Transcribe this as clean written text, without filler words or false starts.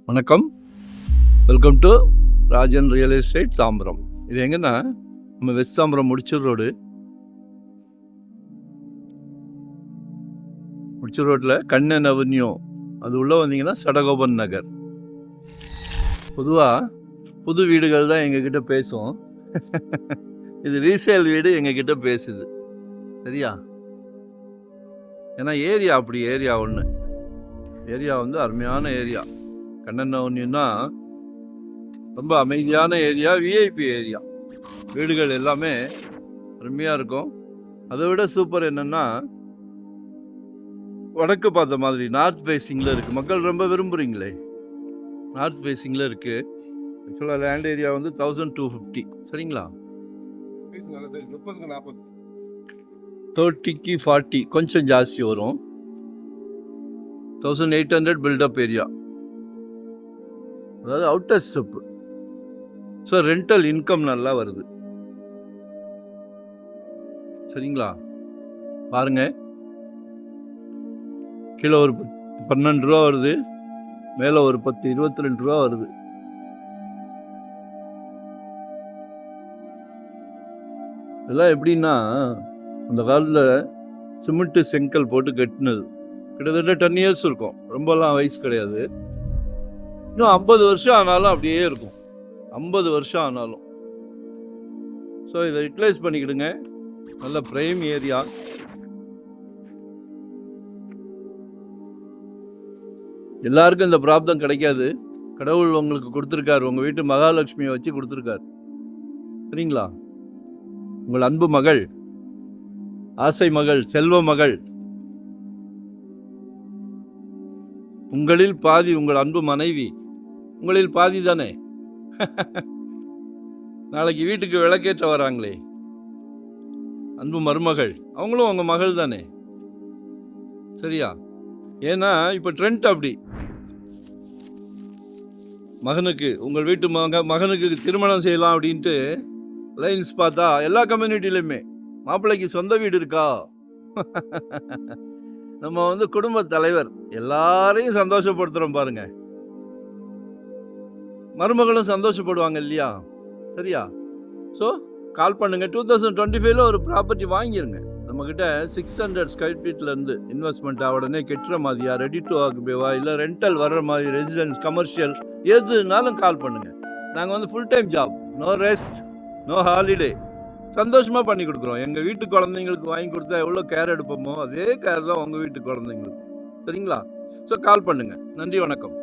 வணக்கம், welcome to Rajan real estate Tambaram. இது எங்கன்னா நம்ம வெஸ்ட் தாம்பரம் முடிச்சூர் ரோட்டில் கண்ணன் அவென்யூ அது உள்ளே வந்தீங்கன்னா சடகோபன் நகர். பொதுவாக புது வீடுகள் தான் எங்ககிட்ட பேசும். இது ரீசேல் வீடு எங்ககிட்ட பேசுது, சரியா? ஏன்னா ஏரியா அப்படி, ஏரியா வந்து அருமையான ஏரியா. கண்ணன் அவென்யூன்னா ரொம்ப அமைதியான ஏரியா, விஐபி ஏரியா. வீடுகள் எல்லாமே அருமையாக இருக்கும். அதை விட சூப்பர் என்னென்னா வடக்கு பார்த்த மாதிரி நார்த் ஃபேஸிங்கில் இருக்குது. மக்கள் ரொம்ப விரும்புகிறீங்களே, நார்த் ஃபேஸிங்கில் இருக்குது. ஆக்சுவலாக லேண்ட் ஏரியா வந்து 1250, சரிங்களா? 30க்கு 40 கொஞ்சம் ஜாஸ்தி வரும். 1800 பில்டப் ஏரியா, அதாவது outer step. So rental income நல்லா வருது, சரிங்களா? பாருங்க, கீழே ஒரு 12 ரூபா வருது, மேலே ஒரு 10-22 ரூபா வருது. இதெல்லாம் எப்படின்னா அந்த காலத்தில் சிமெண்ட்டு செங்கல் போட்டு கட்டினது. கிட்டத்தட்ட 10 இயர்ஸ் இருக்கும், ரொம்பலாம் வயசு கிடையாது. இன்னும் 50 வருஷம் ஆனாலும் அப்படியே இருக்கும், 50 வருஷம் ஆனாலும். ஸோ இதை யூட்டிலைஸ் பண்ணிக்கிடுங்க. நல்ல பிரைம் ஏரியா. எல்லாருக்கும் இந்த பிராப்தம் கிடைக்காது. கடவுள் உங்களுக்கு கொடுத்துருக்காரு, உங்கள் வீட்டு மகாலட்சுமியை வச்சு கொடுத்துருக்காரு, சரிங்களா? உங்கள் அன்பு மகள், ஆசை மகள், செல்வ மகள், உங்களில் பாதி உங்கள் அன்பு மனைவி, உங்களில் பாதி தானே. நாளைக்கு வீட்டுக்கு விளக்கேற்ற வராங்களே அன்பு மருமகள், அவங்களும் உங்க மகள் தானே, சரியா? ஏன்னா இப்ப ட்ரெண்ட் அப்படி. மகனுக்கு, உங்கள் வீட்டு மகனுக்கு திருமணம் செய்யலாம் அப்படின்ட்டு லைன்ஸ் பார்த்தா எல்லா கம்யூனிட்டிலையுமே மாப்பிள்ளைக்கு சொந்த வீடு இருக்கா? நம்ம வந்து குடும்ப தலைவர், எல்லாரையும் சந்தோஷப்படுத்துறோம் பாருங்க. மருமகளும் சந்தோஷப்படுவாங்க இல்லையா, சரியா? ஸோ கால் பண்ணுங்க. 2025 ஒரு ப்ராப்பர்ட்டி வாங்கிருங்க. நம்மக்கிட்ட 600 ஸ்கொயர் ஃபீட்லேருந்து இன்வெஸ்ட்மெண்ட் உடனே கெட்டுற மாதிரியா, ரெடி டு ஆக்குபேவா, இல்லை ரெண்டல் வர்ற மாதிரி, ரெசிடென்ஸ், கமர்ஷியல், எதுனாலும் கால் பண்ணுங்க. நாங்கள் வந்து full time job, no rest, no holiday, சந்தோஷமாக பண்ணி கொடுக்குறோம். எங்கள் வீட்டு குழந்தைங்களுக்கு வாங்கி கொடுத்தா எவ்வளோ கேர் எடுப்போமோ அதே கேர் தான் உங்கள் வீட்டு குழந்தைங்களுக்கு, சரிங்களா? ஸோ கால் பண்ணுங்கள். நன்றி, வணக்கம்.